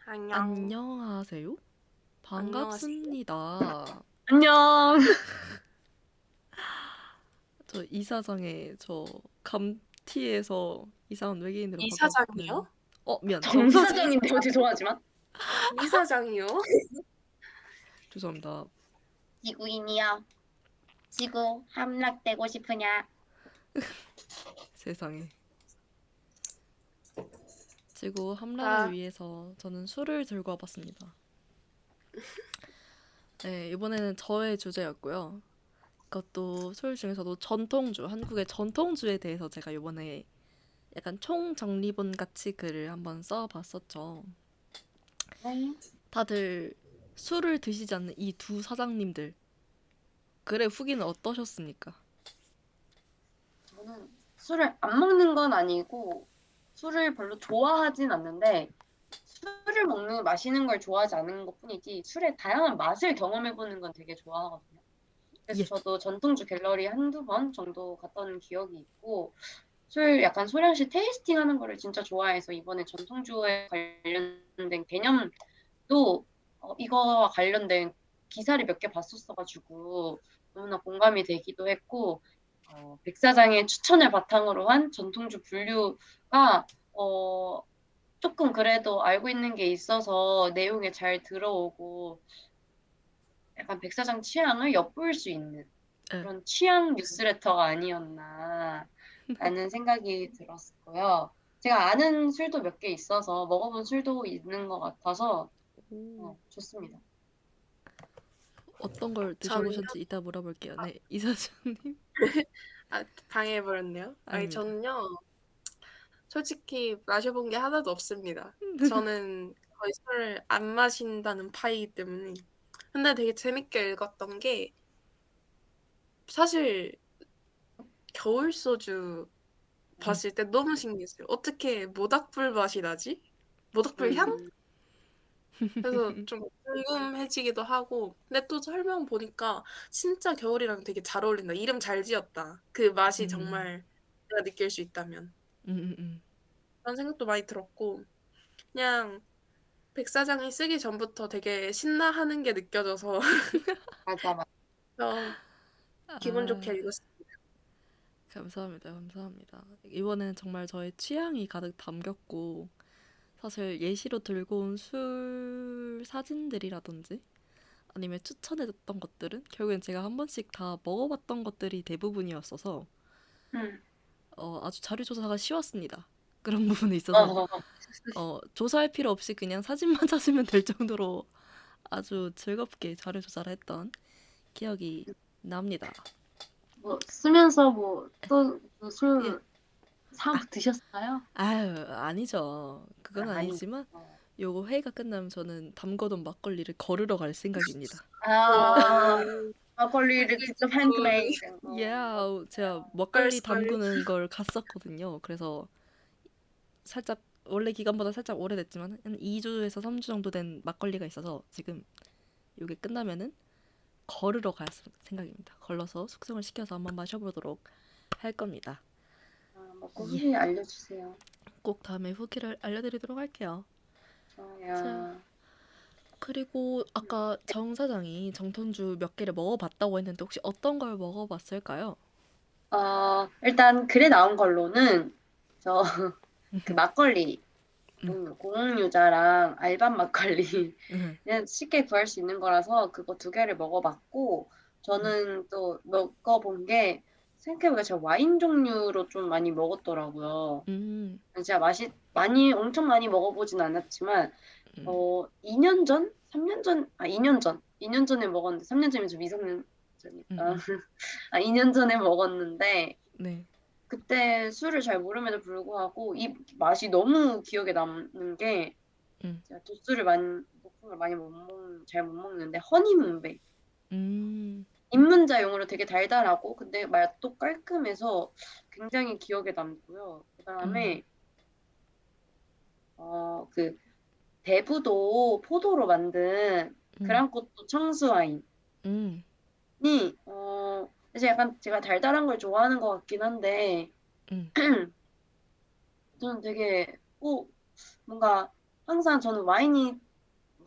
안녕. 안녕하세요. 안녕하세요. 반갑습니다. 안녕. 저 이사장에 저 감티에서 이상한 외계인으로 이사장이요? 바뀌었는 미안 정 정사장 이사장인데 요 죄송하지만 이사장이요? 죄송합니다. 지구인이여. 지구 함락되고 싶으냐? 세상에. 지구 함락을 아, 위해서 저는 술을 들고 와봤습니다. 네, 이번에는 저의 주제였고요. 그것도 술 중에서도 전통주, 한국의 전통주에 대해서 제가 이번에 약간 총정리본 같이 글을 한번 써봤었죠. 네. 다들 술을 드시지 않는 이 두 사장님들 글의 후기는 어떠셨습니까? 저는 술을 안 먹는 건 아니고 술을 별로 좋아하진 않는데 술을 마시는 걸 좋아하지 않는 것뿐이지 술의 다양한 맛을 경험해보는 건 되게 좋아하거든요. 그래서 예. 저도 전통주 갤러리 한두 번 정도 갔던 기억이 있고 술 약간 소량씩 테이스팅 하는 거를 진짜 좋아해서 이번에 전통주에 관련된 개념도 이거와 관련된 기사를 몇 개 봤었어가지고 너무나 공감이 되기도 했고 백 사장의 추천을 바탕으로 한 전통주 분류가 조금 그래도 알고 있는 게 있어서 내용에 잘 들어오고 약간 백 사장 취향을 엿볼 수 있는 예. 그런 취향 뉴스레터가 아니었나 라는 생각이 들었고요. 제가 아는 술도 몇 개 있어서 먹어본 술도 있는 것 같아서 오. 좋습니다. 어떤 걸 저는요? 드셔보셨는지 이따 물어볼게요. 네, 이사장님. 방해해버렸네요. 아니, 아닙니다. 저는요, 솔직히 마셔본 게 하나도 없습니다. 저는 거의 술을 안 마신다는 파이기 때문에. 근데 되게 재밌게 읽었던 게, 사실, 겨울 소주 봤을 때 너무 신기했어요. 어떻게 모닥불 맛이 나지? 모닥불 향? 음, 그래서 좀 궁금해지기도 하고, 근데 또 설명 보니까 진짜 겨울이랑 되게 잘 어울린다. 이름 잘 지었다. 그 맛이 음, 정말 내가 느낄 수 있다면. 음, 음, 음. 그런 생각도 많이 들었고, 그냥 백사장이 쓰기 전부터 되게 신나하는 게 느껴져서 맞아, 맞아. 어, 기분 좋게 아, 읽었어요. 감사합니다. 감사합니다. 이번엔 정말 저의 취향이 가득 담겼고, 사실 예시로 들고 온 술 사진들이라든지, 아니면 추천해줬던 것들은 결국엔 제가 한 번씩 다 먹어봤던 것들이 대부분이었어서, 음. 아주 자료 조사가 쉬웠습니다. 그런 부분에 있어서 어, 조사할 필요 없이 그냥 사진만 찾으면 될 정도로 아주 즐겁게 자료 조사를 했던 기억이 납니다. 뭐 쓰면서 뭐 또 예. 술 사 아, 드셨어요? 아유, 아니죠. 그건 아니. 아니지만 요거 회의가 끝나면 저는 담궈둔 막걸리를 거르러 갈 생각입니다. 아, 오, 막걸리를 직접 군 핸드메이드. 제가 막걸리 썰썰. 담그는 걸 갔었거든요. 그래서 살짝 원래 기간보다 살짝 오래됐지만 한 2주에서 3주 정도 된 막걸리가 있어서 지금 요게 끝나면은 걸으러 갈 생각입니다. 걸러서 숙성을 시켜서 한번 마셔보도록 할 겁니다. 먹고 예. 후기 알려주세요. 꼭 다음에 후기를 알려드리도록 할게요. 자, 좋아요. 그리고 아까 정 사장이 정통주 몇 개를 먹어봤다고 했는데 혹시 어떤 걸 먹어봤을까요? 일단 글에 나온 걸로는 저 그 막걸리 종류, 공유자랑 알밤 막걸리 응, 그냥 쉽게 구할 수 있는 거라서 그거 두 개를 먹어봤고 저는 또 먹어본 게 생각해보니까 제가 와인 종류로 좀 많이 먹었더라고요. 음, 제가 많이 엄청 많이 먹어보진 않았지만 2년 전, 3년 전, 2년 전, 2년 전에 먹었는데 3년 전이면 좀 미성년자니까 2년 전에 먹었는데 네. 그때 술을 잘 모름에도 불구하고 이 맛이 너무 기억에 남는 게 음, 제가 높은 걸 많이 잘 못 먹는데 허니문베 음, 입문자용으로 되게 달달하고 근데 맛도 깔끔해서 굉장히 기억에 남고요. 음, 그다음에 그 대부도 포도로 만든 음, 그랑코토 청수와인이 음, 이제 약간 제가 달달한 걸 좋아하는 것 같긴 한데 음, 저는 되게 뭔가 항상 저는 와인이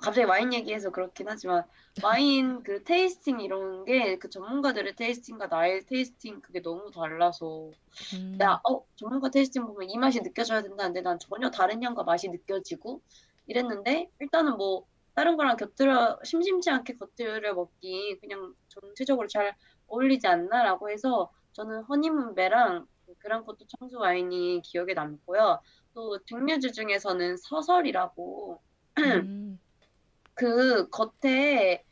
갑자기 와인 얘기해서 그렇긴 하지만 와인 그 테이스팅 이런 게 그 전문가들의 테이스팅과 나의 테이스팅 그게 너무 달라서 음, 내가 전문가 테이스팅 보면 이 맛이 느껴져야 된다는데 난 전혀 다른 향과 맛이 느껴지고 이랬는데 일단은 뭐 다른 거랑 곁들여 심심치 않게 곁들여 먹기 그냥 전체적으로 잘 어울리지 않나라고 해서 저는 허니문베랑 그 그랑코토 청주 와인이 기억에 남고요. 또 증류주 중에서는 서설이라고 음, 그 겉에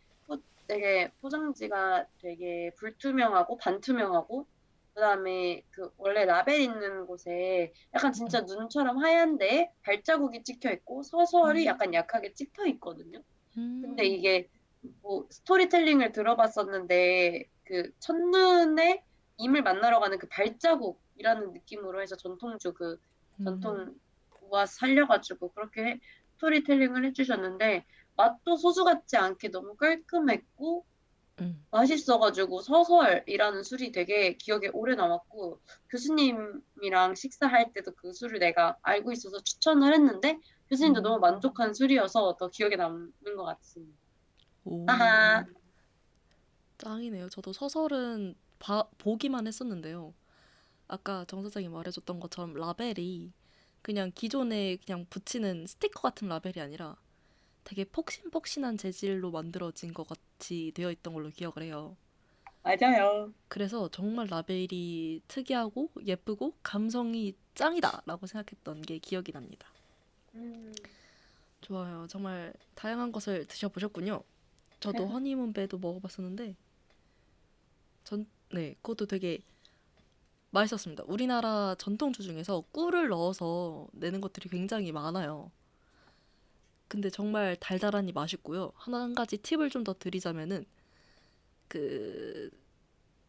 되게 포장지가 되게 불투명하고 반투명하고 그다음에 그 원래 라벨 있는 곳에 약간 진짜 음, 눈처럼 하얀데 발자국이 찍혀 있고 서설이 음, 약간 약하게 찍혀 있거든요. 근데 음, 이게 뭐 스토리텔링을 들어봤었는데 그 첫눈에 임을 만나러 가는 그 발자국이라는 느낌으로 해서 전통주 그 음, 전통 모아 살려가지고 그렇게 스토리텔링을 해주셨는데 맛도 소주 같지 않게 너무 깔끔했고 음. 맛있어가지고 서설이라는 술이 되게 기억에 오래 남았고 교수님이랑 식사할 때도 그 술을 내가 알고 있어서 추천을 했는데 교수님도 너무 음. 만족한 술이어서 더 기억에 남는 것 같습니다. 오, 하하. 짱이네요. 저도 서설은 보기만 했었는데요. 아까 정 사장이 말해줬던 것처럼 라벨이 그냥 기존에 그냥 붙이는 스티커 같은 라벨이 아니라 되게 폭신폭신한 재질로 만들어진 것 같이 되어 있던 걸로 기억을 해요. 맞아요. 그래서 정말 라벨이 특이하고 예쁘고 감성이 짱이다라고 생각했던 게 기억이 납니다. 음. 좋아요. 정말 다양한 것을 드셔보셨군요. 저도 허니문베도 먹어봤었는데 네, 그것도 되게 맛있었습니다. 우리나라 전통주 중에서 꿀을 넣어서 내는 것들이 굉장히 많아요. 근데 정말 달달하니 맛있고요. 한 가지 팁을 좀 더 드리자면은 그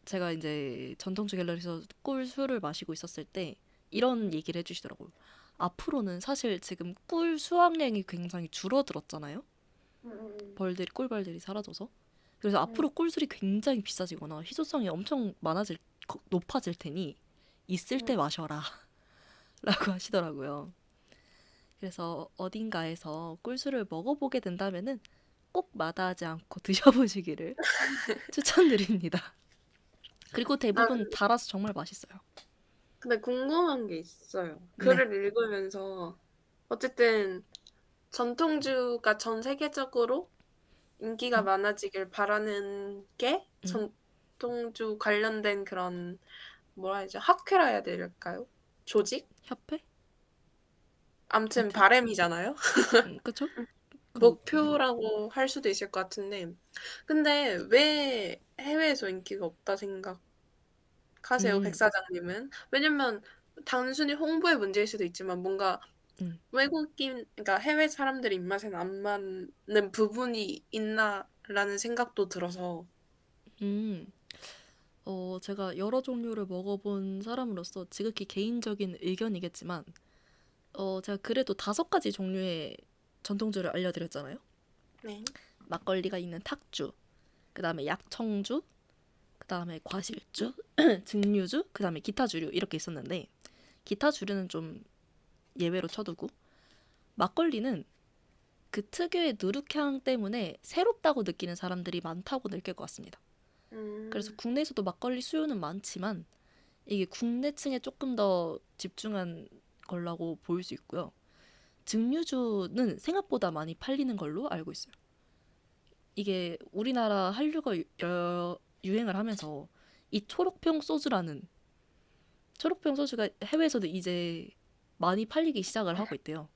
제가 이제 전통주 갤러리에서 꿀 술을 마시고 있었을 때 이런 얘기를 해주시더라고요. 앞으로는 사실 지금 꿀 수확량이 굉장히 줄어들었잖아요. 음, 꿀벌들이 사라져서. 그래서 음, 앞으로 꿀술이 굉장히 비싸지거나 희소성이 엄청 높아질 테니 있을 때 음. 마셔라 라고 하시더라고요. 그래서 어딘가에서 꿀술을 먹어보게 된다면은 꼭 마다하지 않고 드셔보시기를 추천드립니다. 그리고 나 대부분 달아서 정말 맛있어요. 근데 궁금한 게 있어요. 네. 글을 읽으면서 어쨌든 전통주가 전 세계적으로 인기가 음, 많아지길 바라는 게 음. 전통주 관련된 그런 뭐라 해야죠? 학회라 해야 될까요? 조직? 협회? 암튼 단체? 바람이잖아요. 그쵸? 그, 목표라고 할 수도 있을 것 같은데 근데 왜 해외에서 인기가 없다 생각하세요, 백 음, 사장님은? 왜냐면 단순히 홍보의 문제일 수도 있지만 뭔가 음, 외국인 그러니까 해외 사람들 입맛에는 안 맞는 부분이 있나라는 생각도 들어서. 음. 제가 여러 종류를 먹어본 사람으로서 지극히 개인적인 의견이겠지만, 제가 그래도 5가지 종류의 전통주를 알려드렸잖아요. 네. 막걸리가 있는 탁주, 그 다음에 약청주, 그 다음에 과실주, 증류주, 그 다음에 기타 주류 이렇게 있었는데 기타 주류는 좀 예외로 쳐두고 막걸리는 그 특유의 누룩향 때문에 새롭다고 느끼는 사람들이 많다고 느낄 것 같습니다. 그래서 음. 국내에서도 막걸리 수요는 많지만 이게 국내층에 조금 더 집중한 걸라고 보일 수 있고요. 증류주는 생각보다 많이 팔리는 걸로 알고 있어요. 이게 우리나라 한류가 유행을 하면서 이 초록병 소주가 해외에서도 이제 많이 팔리기 시작을 하고 있대요.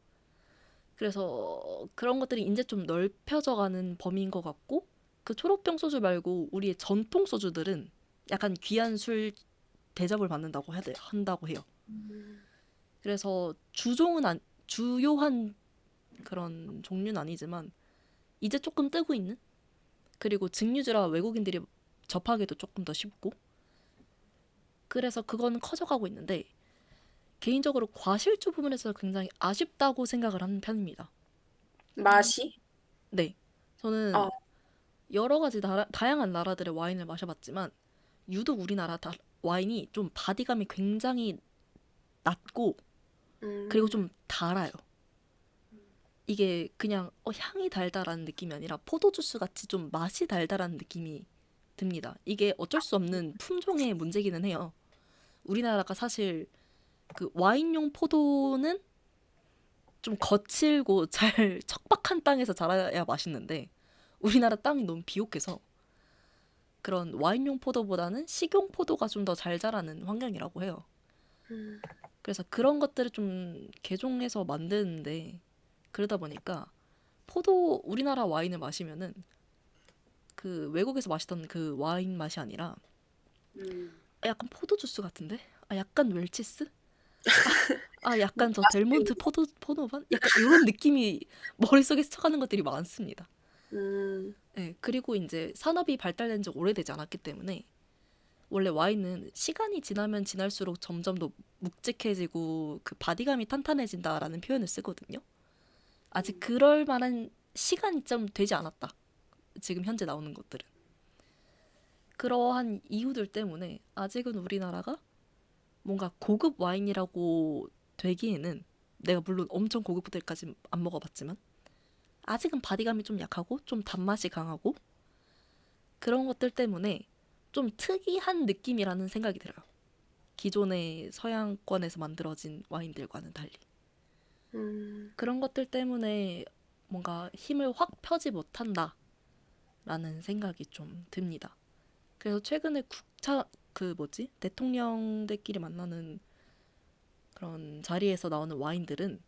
그래서 그런 것들이 이제 좀 넓혀져 가는 범위인 것 같고 그 초록병 소주 말고 우리의 전통 소주들은 약간 귀한 술 대접을 한다고 해요. 음. 그래서 주요한 그런 종류는 아니지만 이제 조금 뜨고 있는 그리고 증류주라 외국인들이 접하기도 조금 더 쉽고 그래서 그건 커져가고 있는데 개인적으로 과실주 부분에서 굉장히 아쉽다고 생각을 하는 편입니다. 맛이? 네, 저는 어. 여러 가지 다양한 나라들의 와인을 마셔봤지만 유독 우리나라 와인이 좀 바디감이 굉장히 낮고 그리고 음. 좀 달아요. 이게 그냥 향이 달달한 느낌이 아니라 포도주스 같이 좀 맛이 달달한 느낌이 듭니다. 이게 어쩔 수 없는 품종의 문제기는 해요. 우리나라가 사실 그 와인용 포도는 좀 거칠고 잘 척박한 땅에서 자라야 맛있는데 우리나라 땅이 너무 비옥해서 그런 와인용 포도보다는 식용 포도가 좀 더 잘 자라는 환경이라고 해요. 음. 그래서 그런 것들을 좀 개종해서 만드는데 그러다 보니까 포도 우리나라 와인을 마시면은 그 외국에서 마시던 그 와인 맛이 아니라 음. 약간 포도 주스 같은데? 약간 웰치스? 약간 저 델몬트 포도반? 약간 이런 느낌이 머릿속에 스쳐가는 것들이 많습니다. 음. 네, 그리고 이제 산업이 발달된 지 오래되지 않았기 때문에 원래 와인은 시간이 지나면 지날수록 점점 더 묵직해지고 그 바디감이 탄탄해진다라는 표현을 쓰거든요. 아직 그럴 만한 시간이 좀 되지 않았다. 지금 현재 나오는 것들은. 그러한 이유들 때문에 아직은 우리나라가 뭔가 고급 와인이라고 되기에는 내가 물론 엄청 고급 호텔까지 안 먹어봤지만 아직은 바디감이 좀 약하고 좀 단맛이 강하고 그런 것들 때문에 좀 특이한 느낌이라는 생각이 들어요. 기존의 서양권에서 만들어진 와인들과는 달리. 그런 것들 때문에 뭔가 힘을 확 펴지 못한다라는 생각이 좀 듭니다. 그래서 최근에 대통령들끼리 만나는 그런 자리에서 나오는 와인들은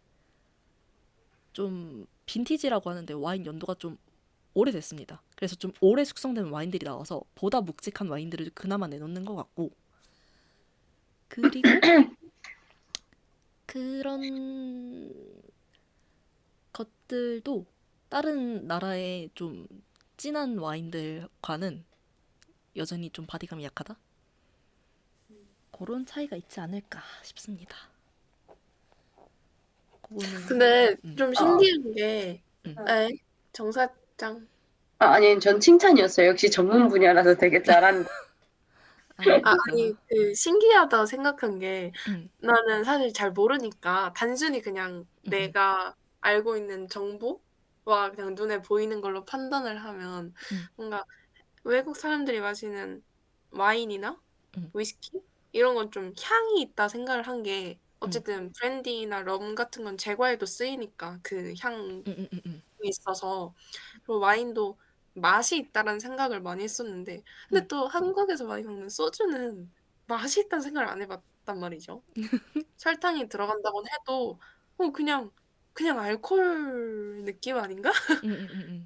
좀 빈티지라고 하는데 와인 연도가 좀 오래됐습니다. 그래서 좀 오래 숙성된 와인들이 나와서 보다 묵직한 와인들을 그나마 내놓는 것 같고 그리고 그런 것들도 다른 나라의 좀 진한 와인들과는 여전히 좀 바디감이 약하다? 그런 차이가 있지 않을까 싶습니다. 그거는 근데 좀 어. 신기한 게, 음. 에? 정사장. 아니, 전 칭찬이었어요. 역시 전문 분야라서 되게 잘한다. 아니, 그 신기하다 생각한 게 음. 나는 사실 잘 모르니까 단순히 그냥 음. 내가 알고 있는 정보와 그냥 눈에 보이는 걸로 판단을 하면 음. 뭔가 외국 사람들이 마시는 와인이나 음. 위스키 이런 건 좀 향이 있다 생각을 한 게 음. 어쨌든 브랜디나 럼 같은 건 제과에도 쓰이니까 그 향이 있어서 그리고 와인도 맛이 있다라는 생각을 많이 했었는데 근데 또 한국에서 많이 먹는 소주는 맛이 있다는 생각을 안 해봤단 말이죠. 설탕이 들어간다고는 해도 그냥 알코올 느낌 아닌가?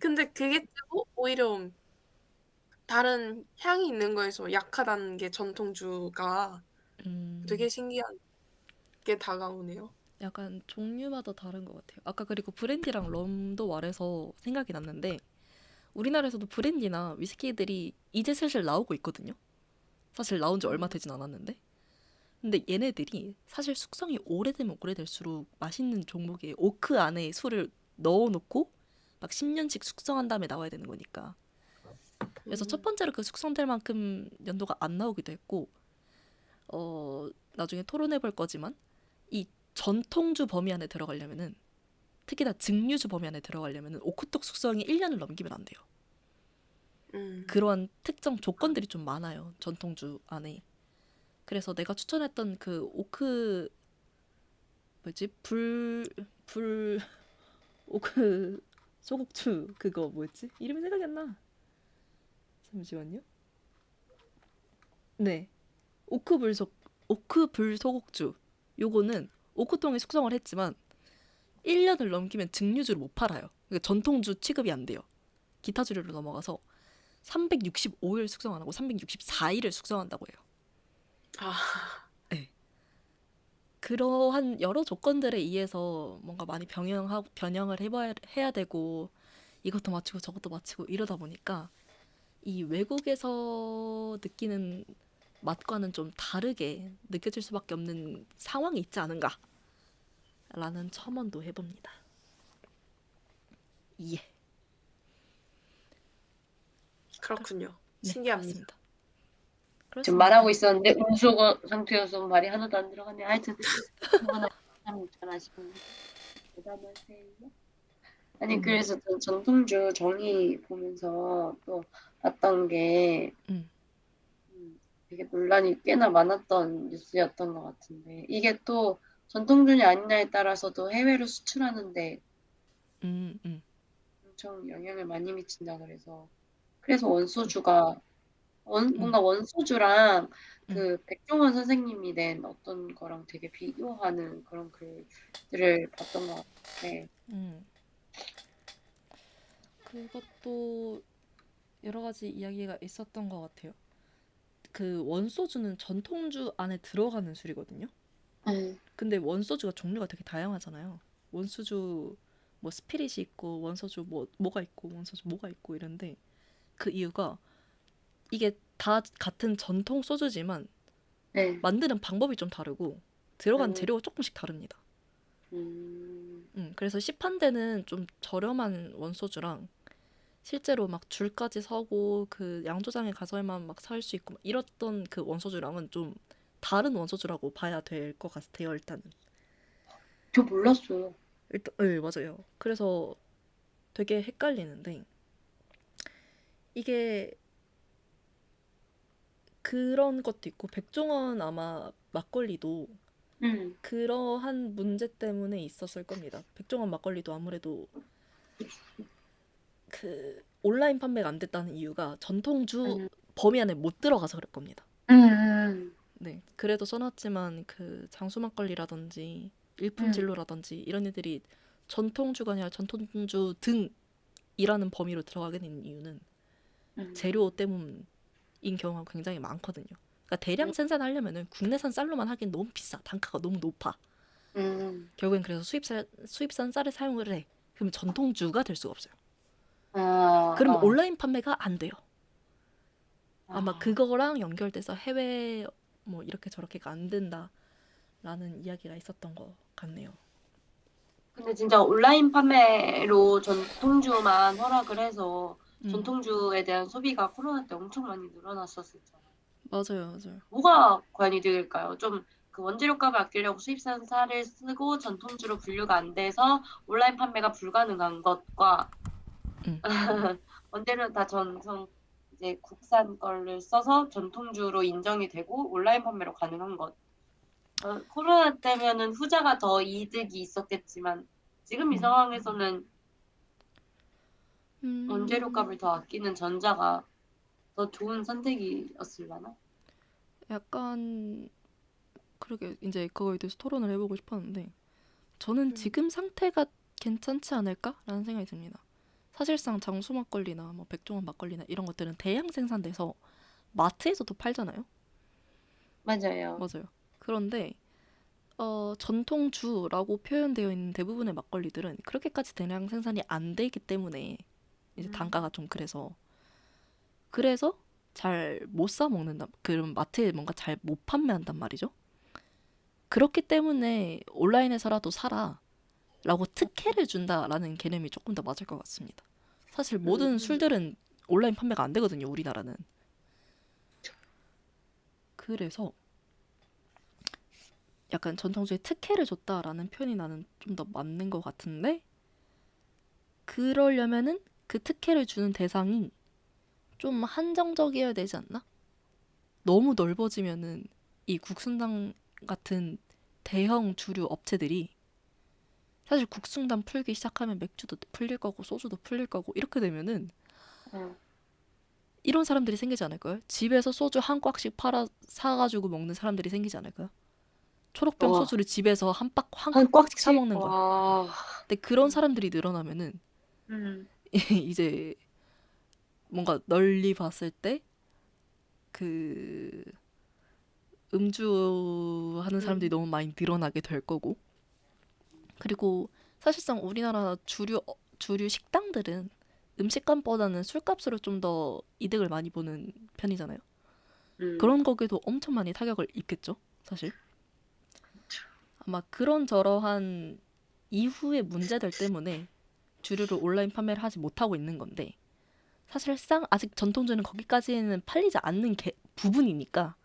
근데 그게 뜨고 오히려 다른 향이 있는 거에서 약하다는 게 전통주가 되게 신기하게 다가오네요. 약간 종류마다 다른 것 같아요. 아까 그리고 브랜디랑 럼도 말해서 생각이 났는데 우리나라에서도 브랜디나 위스키들이 이제 슬슬 나오고 있거든요. 사실 나온 지 얼마 되진 않았는데 근데 얘네들이 사실 숙성이 오래되면 오래될수록 맛있는 종목에 오크 안에 술을 넣어놓고 막 10년씩 숙성한 다음에 나와야 되는 거니까 그래서 첫 번째로 그 숙성될 만큼 연도가 안 나오기도 했고 나중에 토론해볼 거지만 이 전통주 범위 안에 들어가려면은 특히나 증류주 범위 안에 들어가려면은 오크톡 숙성이 1년을 넘기면 안 돼요. 그런 특정 조건들이 좀 많아요. 전통주 안에. 그래서 내가 추천했던 그 오크 오크 소국주 그거 뭐였지? 이름이 생각이 안 나. 잠시만요. 네. 오크 불소국주. 요거는 오크통에 숙성을 했지만 1년을 넘기면 증류주를 못 팔아요. 그러니까 전통주 취급이 안 돼요. 기타 주류로 넘어가서 365일 숙성 안 하고 364일을 숙성한다고 해요. 네. 그러한 여러 조건들에 의해서 뭔가 많이 변형을 해야 되고 이것도 맞추고 저것도 맞추고 이러다 보니까 이 외국에서 느끼는 맛과는 좀 다르게 느껴질 수밖에 없는 상황이 있지 않은가 라는 첨언도 해봅니다. 예. 그렇군요. 네, 신기합니다. 그렇습니다. 지금 말하고 있었는데 음소거 상태여서 말이 하나도 안 들어가네. 하여튼 참 잘하시군요. 대단하세요. 아니 음, 그래서 전 전통주 정의 보면서 또 봤던 게 음, 되게 논란이 꽤나 많았던 뉴스였던 것 같은데 이게 또 전통주냐 아니냐에 따라서도 해외로 수출하는데 음, 음, 엄청 영향을 많이 미친다 그래서 그쵸. 원소주가 음, 뭔가 원소주랑 음, 그 백종원 선생님이 낸 어떤 거랑 되게 비교하는 그런 글들을 봤던 것 같은데 음. 그것도 여러 가지 이야기가 있었던 것 같아요. 그 원소주는 전통주 안에 들어가는 술이거든요. 네. 근데 원소주가 종류가 되게 다양하잖아요. 원소주 뭐 스피릿이 있고 원소주 뭐가 있고 원소주 뭐가 있고 이런데 그 이유가 이게 다 같은 전통 소주지만 네. 만드는 방법이 좀 다르고 들어간 음, 재료가 조금씩 다릅니다. 음, 그래서 시판대는 좀 저렴한 원소주랑 실제로 막 줄까지 서고 그 양조장에 가서만 막 살 수 있고 막 이랬던 그 원소주랑은 좀 다른 원소주라고 봐야 될 것 같아요, 일단은. 저 몰랐어요. 일단, 네, 맞아요. 그래서 되게 헷갈리는데 이게 그런 것도 있고 백종원 아마 막걸리도 음, 그러한 문제 때문에 있었을 겁니다. 백종원 막걸리도 아무래도 그 온라인 판매가 안 됐다는 이유가 전통주 음, 범위 안에 못 들어가서 그럴 겁니다. 음, 네, 그래도 써놨지만 그 장수 막걸리라든지 일품 음, 진로라든지 이런 애들이 전통주가 아니라 전통주 등이라는 범위로 들어가게 된 이유는 재료 음, 때문인 경우가 굉장히 많거든요. 그러니까 음, 대량 생산하려면은 국내산 쌀로만 하긴 너무 비싸. 단가가 너무 높아. 결국엔 그래서 수입산 쌀을 사용을 해. 그럼 전통주가 될 수가 없어요. 아, 그러면 아, 온라인 판매가 안 돼요. 아마 아. 그거랑 연결돼서 해외 뭐 이렇게 저렇게가 안 된다라는 이야기가 있었던 것 같네요. 근데 진짜 온라인 판매로 전통주만 허락을 해서 음, 전통주에 대한 소비가 코로나 때 엄청 많이 늘어났었잖아요. 맞아요, 맞아요. 뭐가 관이 될까요? 좀 그 원재료 값을 아끼려고 수입산 쌀을 쓰고 전통주로 분류가 안 돼서 온라인 판매가 불가능한 것과 음, 원재료는 다 전성 이제 국산 거를 써서 전통주로 인정이 되고 온라인 판매로 가능한 것. 코로나 때면은 후자가 더 이득이 있었겠지만 지금 이 음, 상황에서는 원재료 음, 값을 더 아끼는 전자가 더 좋은 선택이었을라나? 약간 그러게 이제 그거에 대해서 토론을 해보고 싶었는데 저는 음, 지금 상태가 괜찮지 않을까라는 생각이 듭니다. 사실상 장수 막걸리나 뭐 백종원 막걸리나 이런 것들은 대량 생산돼서 마트에서도 팔잖아요. 맞아요. 맞아요. 그런데 전통주라고 표현되어 있는 대부분의 막걸리들은 그렇게까지 대량 생산이 안 되기 때문에 이제 단가가 음, 좀 그래서 잘 못 사 먹는다. 그럼 마트에 뭔가 잘 못 판매한단 말이죠. 그렇기 때문에 온라인에서라도 사라. 라고 특혜를 준다라는 개념이 조금 더 맞을 것 같습니다. 사실 모든 음, 술들은 온라인 판매가 안 되거든요, 우리나라는. 그래서 약간 전통주에 특혜를 줬다라는 표현이 나는 좀 더 맞는 것 같은데, 그러려면은 그 특혜를 주는 대상이 좀 한정적이어야 되지 않나? 너무 넓어지면은 이 국순당 같은 대형 주류 업체들이 사실 국순당 풀기 시작하면 맥주도 풀릴 거고 소주도 풀릴 거고 이렇게 되면은 음. 이런 사람들이 생기지 않을까요? 집에서 소주 한 꽉씩 팔아 사가지고 먹는 사람들이 생기지 않을까요? 초록병 와, 소주를 집에서 한 한 꽉씩 사 꽉씩, 먹는 거야. 와, 근데 그런 음, 사람들이 늘어나면은 음, 이제 뭔가 널리 봤을 때 그 음주 하는 사람들이 음, 너무 많이 늘어나게 될 거고 그리고 사실상 우리나라 주류 식당들은 음식값보다는 술값으로 좀 더 이득을 많이 보는 편이잖아요. 음, 그런 거에도 엄청 많이 타격을 입겠죠, 사실. 아마 그런저러한 이후의 문제들 때문에 주류를 온라인 판매를 하지 못하고 있는 건데 사실상 아직 전통주는 거기까지는 팔리지 않는 부분이니까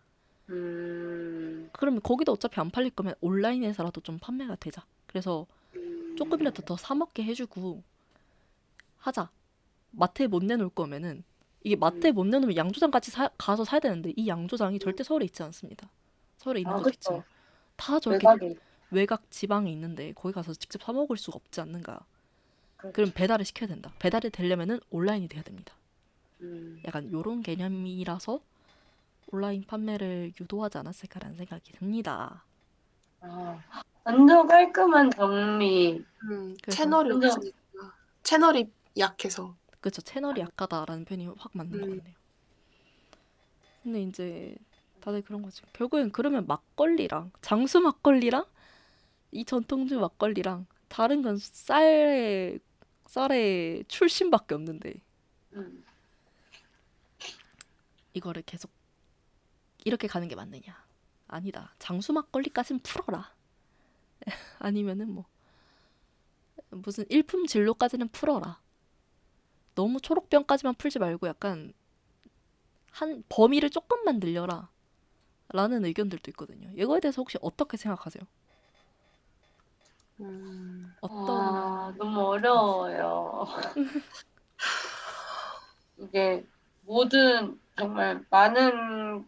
음, 그러면 거기도 어차피 안 팔릴 거면 온라인에서라도 좀 판매가 되자. 그래서 음, 조금이라도 더 사먹게 해주고 하자. 마트에 못 내놓을 거면은 이게 마트에 못 내놓으면 양조장까지 가서 사야 되는데 이 양조장이 절대 서울에 있지 않습니다. 서울에 있는 아, 것도 그쵸. 있지만 다 저렇게 외곽에. 외곽 지방에 있는데 거기 가서 직접 사 먹을 수가 없지 않는가. 그럼 그렇죠. 배달을 시켜야 된다. 배달이 되려면은 온라인이 돼야 됩니다. 음. 약간 요런 개념이라서 온라인 판매를 유도하지 않았을까라는 생각이 듭니다. 아, 완전 깔끔한 정리. 그래서 채널이 완전, 없으니까. 채널이 약해서. 그쵸, 채널이 약하다라는 표현이 확 맞는 것 음. 같네요. 근데 이제 다들 그런 거지. 결국엔 그러면 막걸리랑 장수 막걸리랑 이 전통주 막걸리랑 다른 건 쌀의 출신밖에 없는데 음. 이거를 계속 이렇게 가는 게 맞느냐? 아니다. 장수 막걸리까진 풀어라. 아니면은 뭐 무슨 일품 진로까지는 풀어라. 너무 초록병까지만 풀지 말고 약간 한 범위를 조금만 늘려라. 라는 의견들도 있거든요. 이거에 대해서 혹시 어떻게 생각하세요? 음. 어떤 아, 너무 어려워요. 이게 모든 정말 많은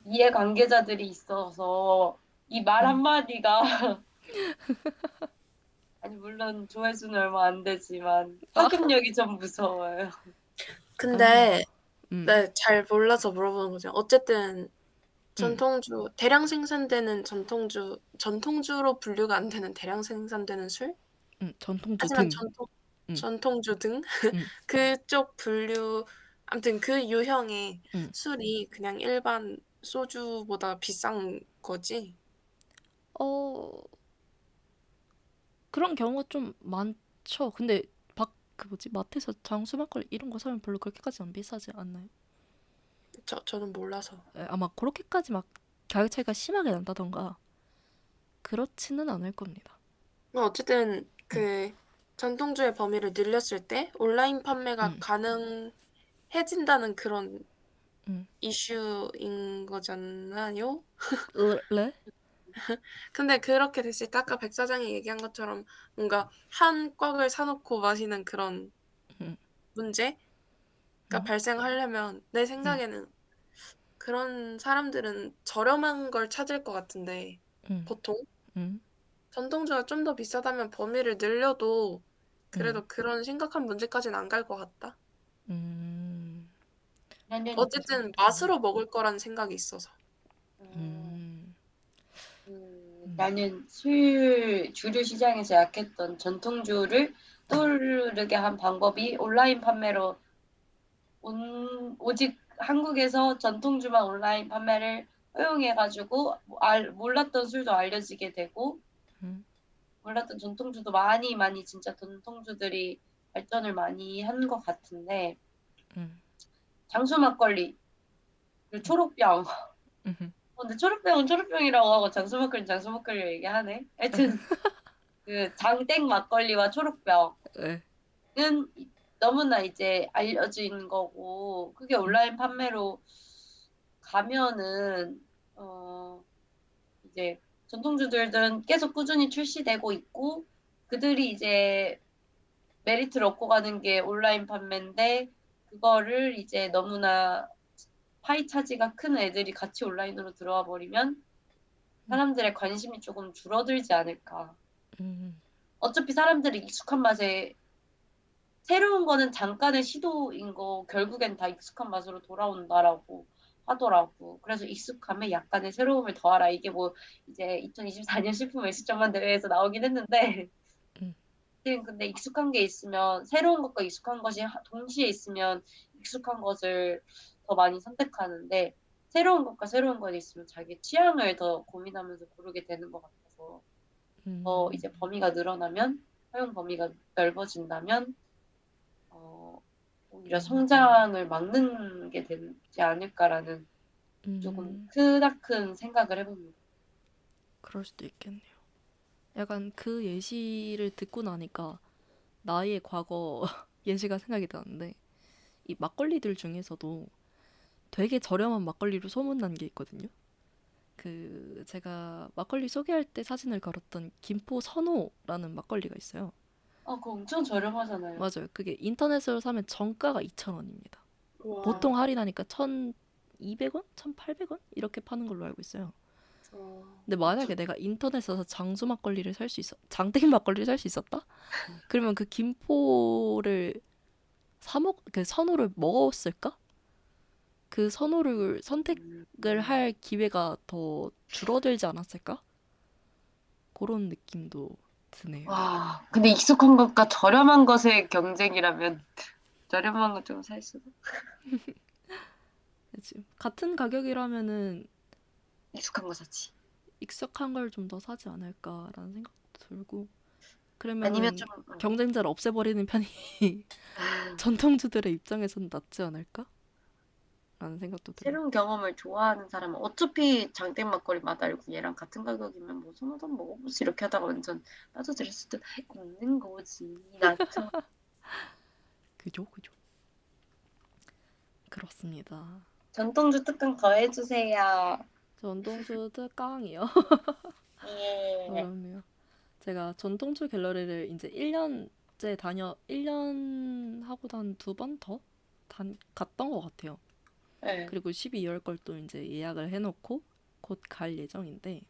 이해관계자들이 있어서 이 말 한마디가 아니 물론 조회수는 얼마 안 되지만 파급력이 좀 무서워요. 아, 근데 음, 네, 잘 몰라서 물어보는 거죠. 어쨌든 음, 대량 생산되는 전통주로 분류가 안 되는 대량 생산되는 술? 전통주 하지만 등, 음, 전통주 등 음, 그쪽 분류 아무튼 그 유형의 음. 술이 그냥 일반 소주보다 비싼 거지? 어, 그런 경우가 좀 많죠. 근데 그 뭐지 마트에서 장수 막걸리 이런 거 사면 별로 그렇게까지 안 비싸지 않나요? 저는 몰라서. 아마 그렇게까지 막 가격 차이가 심하게 난다던가 그렇지는 않을 겁니다. 어쨌든 음, 그 전통주의 범위를 늘렸을 때 온라인 판매가 음, 가능해진다는 그런 음. 이슈인 거잖아요. 래? 근데 그렇게 됐을 때 아까 백 사장이 얘기한 것처럼 뭔가 한 꽉을 사놓고 마시는 그런 음, 문제가 음, 발생하려면 내 음, 생각에는 그런 사람들은 저렴한 걸 찾을 것 같은데 음, 보통 음, 전통주가 좀 더 비싸다면 범위를 늘려도 음, 그래도 그런 심각한 문제까지는 안 갈 것 같다. 음, 나는 어쨌든 맛으로 먹을 거라는 생각이 있어서. 어, 음, 나는 술 주류 시장에서 약했던 전통주를 떠오르게 한 방법이 온라인 판매로 오직 한국에서 전통주만 온라인 판매를 허용해가지고 몰랐던 술도 알려지게 되고 음, 몰랐던 전통주도 많이 많이 진짜 전통주들이 발전을 많이 한 것 같은데 음, 장수 막걸리 그리고 초록병 음, 근데 초록병은 초록병이라고 하고 장수 막걸리는 장수 막걸리를 얘기하네 하여튼 그 장땡 막걸리와 초록병은 에, 너무나 이제 알려진 거고 그게 온라인 판매로 가면은 이제 전통주들은 계속 꾸준히 출시되고 있고 그들이 이제 메리트를 얻고 가는 게 온라인 판매인데 그거를 이제 너무나 파이 차지가 큰 애들이 같이 온라인으로 들어와 버리면 사람들의 관심이 조금 줄어들지 않을까. 음, 어차피 사람들이 익숙한 맛에 새로운 거는 잠깐의 시도인 거 결국엔 다 익숙한 맛으로 돌아온다라고 하더라고. 그래서 익숙함에 약간의 새로움을 더하라. 이게 뭐 이제 2024년 식품 외식점만 대회에서 나오긴 했는데 음, 근데 익숙한 게 있으면 새로운 것과 익숙한 것이 동시에 있으면 익숙한 것을 더 많이 선택하는데 새로운 것과 새로운 것이 있으면 자기 취향을 더 고민하면서 고르게 되는 것 같아서 더 음, 이제 범위가 늘어나면 허용 범위가 넓어진다면 어, 오히려 성장을 막는 게 되지 않을까라는 조금 음, 크나큰 생각을 해봅니다. 그럴 수도 있겠네요. 약간 그 예시를 듣고 나니까 나의 과거 예시가 생각이 나는데 이 막걸리들 중에서도 되게 저렴한 막걸리로 소문난 게 있거든요. 그 제가 막걸리 소개할 때 사진을 걸었던 김포 선호라는 막걸리가 있어요. 그거 엄청 저렴하잖아요. 맞아요. 그게 인터넷으로 사면 정가가 2,000원입니다. 보통 와. 할인하니까 1,200원? 1,800원? 이렇게 파는 걸로 알고 있어요. 와. 근데 만약에 내가 인터넷에서 장수 막걸리를 살 수 있어, 장땡 막걸리를 살 수 있었다? 그러면 그 김포를 그 선호를 먹었을까? 그 선호를 선택을 할 기회가 더 줄어들지 않았을까? 그런 느낌도 드네요. 와, 근데 익숙한 것과 저렴한 것의 경쟁이라면 저렴한 거 좀 살 수도. 그치? 같은 가격이라면은 익숙한 거 사지. 익숙한 걸 좀 더 사지 않을까라는 생각도 들고, 아니면 그러면은 좀 경쟁자를 없애버리는 편이 전통주들의 입장에서는 낫지 않을까? 라는 생각도 들어요. 새로운 경험을 좋아하는 사람은 어차피 장땡 막걸리 맛 알고 얘랑 같은 가격이면 뭐 선호도 한번 먹어보지 이렇게 하다가 완전 빠져들 수도 있는 거지. 나처럼. 그죠? 그죠? 그렇습니다. 전통주 특강 더 해주세요. 전통주 특강이요. 예. 그럼요. 제가 전통주 갤러리를 이제 1년 하고 한 2번 더 갔던 것 같아요. 네. 그리고 12월 걸 또 이제 예약을 해놓고 곧 갈 예정인데,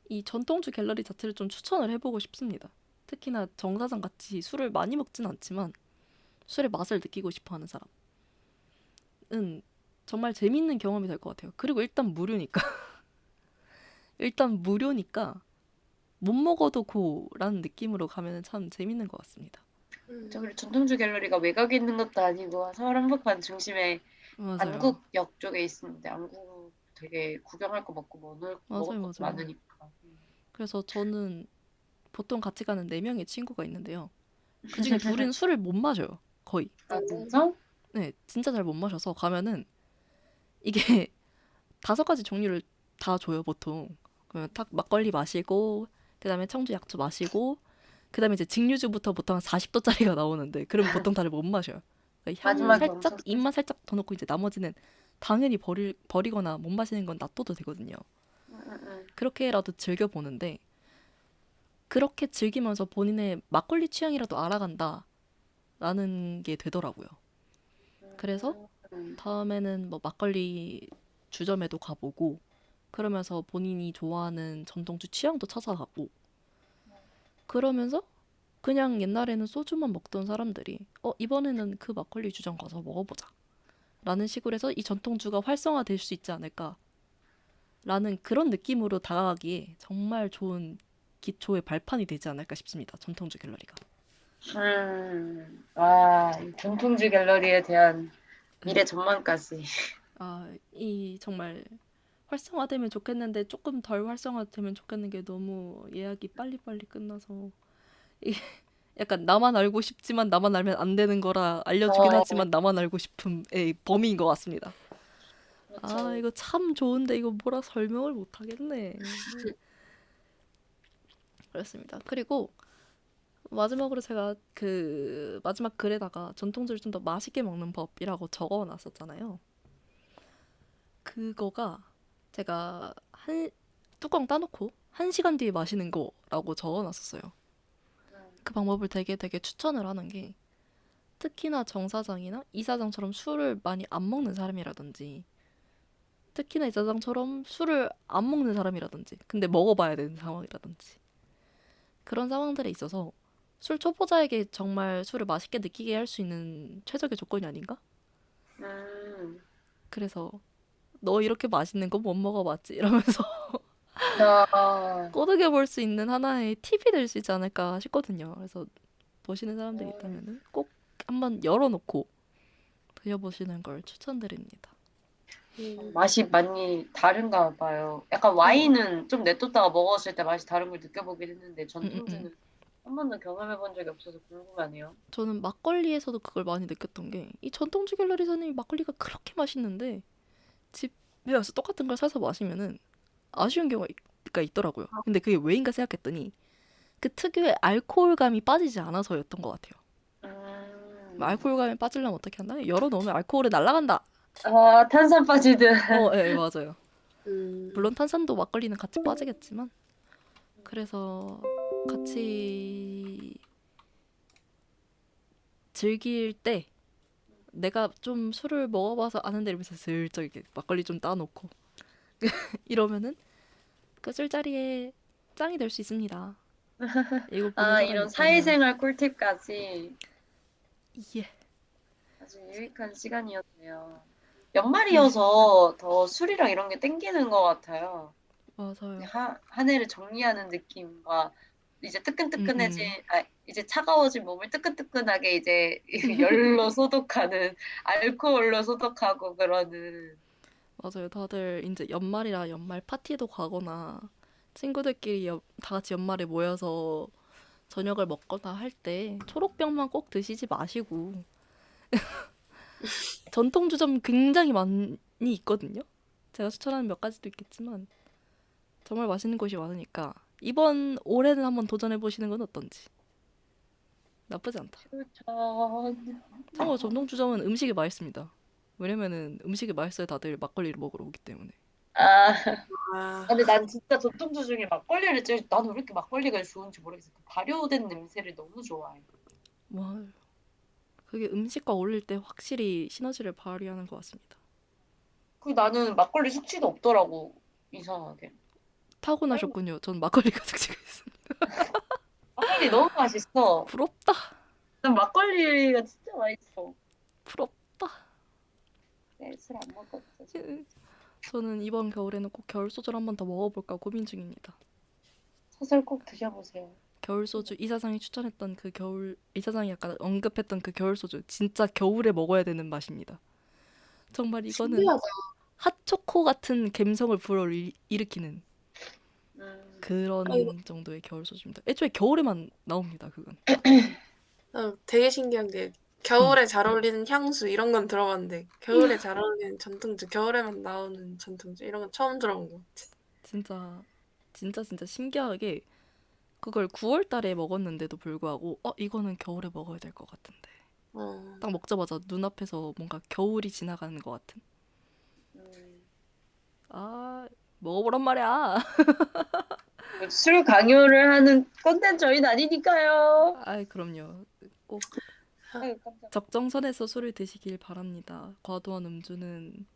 이 전통주 갤러리 자체를 좀 추천을 해보고 싶습니다. 특히나 정사장 같이 술을 많이 먹진 않지만 술의 맛을 느끼고 싶어 하는 사람은 정말 재밌는 경험이 될 것 같아요. 그리고 일단 무료니까. 일단 무료니까 못 먹어도 고라는 느낌으로 가면 참 재밌는 것 같습니다. 저기 전통주 갤러리가 외곽에 있는 것도 아니고 서울 한복판 중심에 맞아요. 안국역 쪽에 있는데 안국 되게 구경할 거 먹고 먹을 맞아요, 것도 맞아요. 많으니까. 그래서 저는 보통 같이 가는 4명의 친구가 있는데요. 그 중에 둘은 술을 못 마셔요. 거의. 아 진짜? 네, 진짜 잘 못 마셔서 가면은 이게 5가지 종류를 다 줘요, 보통. 그러면 딱 막걸리 마시고, 그 다음에 청주 약주 마시고, 그 다음에 이제 증류주부터 보통 한 40도짜리가 나오는데, 그럼 보통 다들 못 마셔요. 그러니까 향 마지막에 살짝, 엄청 입만 살짝 더 넣고 이제 나머지는 당연히 버리거나 못 마시는 건 놔둬도 되거든요. 응. 그렇게라도 즐겨보는데, 그렇게 즐기면서 본인의 막걸리 취향이라도 알아간다 라는 게 되더라고요. 그래서 다음에는 뭐 막걸리 주점에도 가보고, 그러면서 본인이 좋아하는 전통주 취향도 찾아가고, 그러면서 그냥 옛날에는 소주만 먹던 사람들이 이번에는 그 막걸리 주점 가서 먹어보자 라는 식으로 해서 이 전통주가 활성화될 수 있지 않을까 라는 그런 느낌으로 다가가기에 정말 좋은 기초의 발판이 되지 않을까 싶습니다. 전통주 갤러리가. 이 전통주 갤러리에 대한 미래 전망까지. 이 정말 활성화되면 좋겠는데 조금 덜 활성화되면 좋겠는 게 너무 예약이 빨리빨리 끝나서 이 약간 나만 알고 싶지만 나만 알면 안 되는 거라 알려주긴 어, 하지만 나만 알고 싶음의 범위인 것 같습니다. 그렇죠. 이거 참 좋은데 이거 뭐라 설명을 못 하겠네. 그렇습니다. 그리고 마지막으로 제가 그 마지막 글에다가 전통주를 좀 더 맛있게 먹는 법이라고 적어놨었잖아요. 그거가 제가 뚜껑 따놓고 1시간 뒤에 마시는 거라고 적어놨었어요. 그 방법을 되게 추천을 하는 게, 특히나 정사장이나 이사장처럼 술을 많이 안 먹는 사람이라든지, 특히나 이사장처럼 술을 안 먹는 사람이라든지, 근데 먹어봐야 되는 상황이라든지, 그런 상황들에 있어서 술 초보자에게 정말 술을 맛있게 느끼게 할 수 있는 최적의 조건이 아닌가? 음, 그래서 너 이렇게 맛있는 거 못 먹어봤지? 이러면서 어, 꼬드겨 볼 수 있는 하나의 팁이 될 수 있지 않을까 싶거든요. 그래서 보시는 사람들이 음, 있다면 꼭 한번 열어놓고 드셔보시는 걸 추천드립니다. 맛이 많이 다른가 봐요. 약간 어, 와인은 좀 냅뒀다가 먹었을 때 맛이 다른 걸 느껴보긴 했는데 음, 음, 음. 전통주는 한 번도 경험해 본 적이 없어서 궁금하네요. 저는 막걸리에서도 그걸 많이 느꼈던 게, 이 전통주 갤러리에서는 막걸리가 그렇게 맛있는데 집에 와서 똑같은 걸 사서 마시면은 아쉬운 경우가 있더라고요. 근데 그게 왜인가 생각했더니 그 특유의 알코올감이 빠지지 않아서였던 것 같아요. 음, 알코올감이 빠지려면 어떻게 한다? 열어놓으면 알코올이 날아간다. 탄산 빠지듯. 예, 맞아요. 음. 물론 탄산도 막걸리는 같이 빠지겠지만, 그래서 같이 즐길 때 내가 좀 술을 먹어봐서 아는데 이러면서 슬쩍 이렇게 막걸리 좀 따놓고 이러면은 그 술자리에 짱이 될 수 있습니다. 이거 보는 아, 사람이 이런 있다면. 사회생활 꿀팁까지 예. 아주 유익한 시간이었네요. 연말이어서 더 술이랑 이런 게 땡기는 것 같아요. 맞아요. 한 해를 정리하는 느낌과 이제 음, 뜨끈뜨끈해진, 음. 이제 차가워진 몸을 뜨끈뜨끈하게 이제 열로 소독하는, 알코올로 소독하고 그러는. 맞아요. 다들 이제 연말이라 연말 파티도 가거나 친구들끼리 다 같이 연말에 모여서 저녁을 먹거나 할 때 초록병만 꼭 드시지 마시고 전통주점 굉장히 많이 있거든요. 제가 추천하는 몇 가지도 있겠지만 정말 맛있는 곳이 많으니까 이번 올해는 한번 도전해 보시는 건 어떤지. 나쁘지 않다. 추천. 참고로 전통주점은 음식이 맛있습니다. 왜냐면은 음식이 맛있어야 다들 막걸리를 먹으러 오기 때문에. 아, 아, 근데 난 진짜 전통주 중에 막걸리를 제일, 나는 왜 이렇게 막걸리가 좋은지 모르겠어. 그 발효된 냄새를 너무 좋아해. 와, 그게 음식과 어울릴 때 확실히 시너지를 발휘하는 것 같습니다. 그 나는 막걸리 숙취도 없더라고, 이상하게. 아이고, 타고나셨군요. 전 막걸리가 특징이 있습니다. 막걸리 너무 맛있어. 부럽다. 난 막걸리가 진짜 맛있어. 부럽다. 네, 술 안 먹었어, 저는. 저는 이번 겨울에는 꼭 겨울 소주를 한 번 더 먹어볼까 고민 중입니다. 소설 꼭 드셔보세요. 겨울 소주 이사장이 추천했던 그 겨울 이사장이 약간 언급했던 그 겨울 소주 진짜 겨울에 먹어야 되는 맛입니다. 정말 이거는 신기하다. 핫초코 같은 감성을 불어일으키는 아, 이거 그런 정도의 겨울 소주입니다. 애초에 겨울에만 나옵니다. 그건. 되게 신기한 게 음, 겨울에 잘 어울리는 향수 이런 건 들어봤는데 겨울에 잘 어울리는 전통주, 겨울에만 나오는 전통주 이런 건 처음 들어본 것 같아. 진짜 진짜 신기하게 그걸 9월 달에 먹었는데도 불구하고 이거는 겨울에 먹어야 될 것 같은데 어, 딱 먹자마자 눈앞에서 뭔가 겨울이 지나가는 것 같은. 음, 아, 먹어보란 말이야. 술 강요를 하는 꼰대는 저희는 아니니까요. 아이, 그럼요. 꼭 아유, 깜짝. 적정선에서 술을 드시길 바랍니다. 과도한 음주는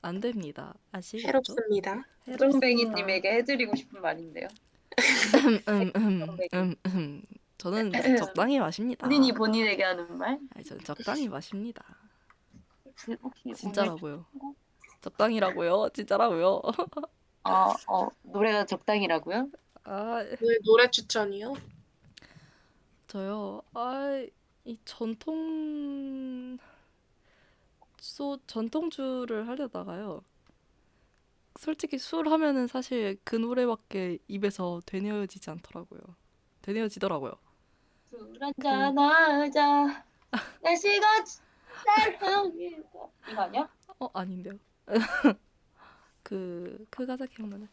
안 됩니다. 아시겠죠? 해롭습니다. 해롭습니다. 우정뱅이님에게 해드리고 싶은 말인데요. 음. 저는 적당히 마십니다. 본인이 본인에게 하는 말? 아니, 저는 적당히 마십니다. 혹시 오늘 진짜라고요. 적당히라고요. 진짜라고요. 노래가 적당이라고요? 아, 오늘 노래 추천이요? 저요. 이 전통주를 하려다가요. 솔직히 술 하면은 사실 그 노래밖에 입에서 되뇌어지지 않더라고요. 되뇌어지더라고요. 술 그, 한잔 하자. 날씨가 쌀하니까 이거 아니야? 아닌데요. 그 가사 기억나네.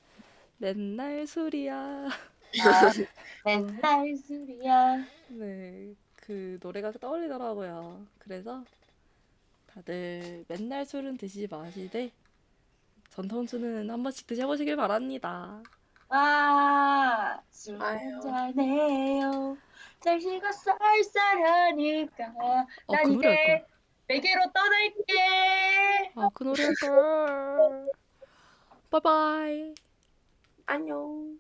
맨날 술이야. 아, 맨날 술이야. 네, 그 노래가 떠올리더라고요. 그래서 다들 맨날 술은 드시지 마시되 전통주는 한 번씩 드셔보시길 바랍니다. 술 아유, 한잔 해요. 날씨가 쌀쌀하니까 그 난 노래 할 걸. 이제 내게로 떠날게. 그 노래 할 걸. 바이바이. 안녕.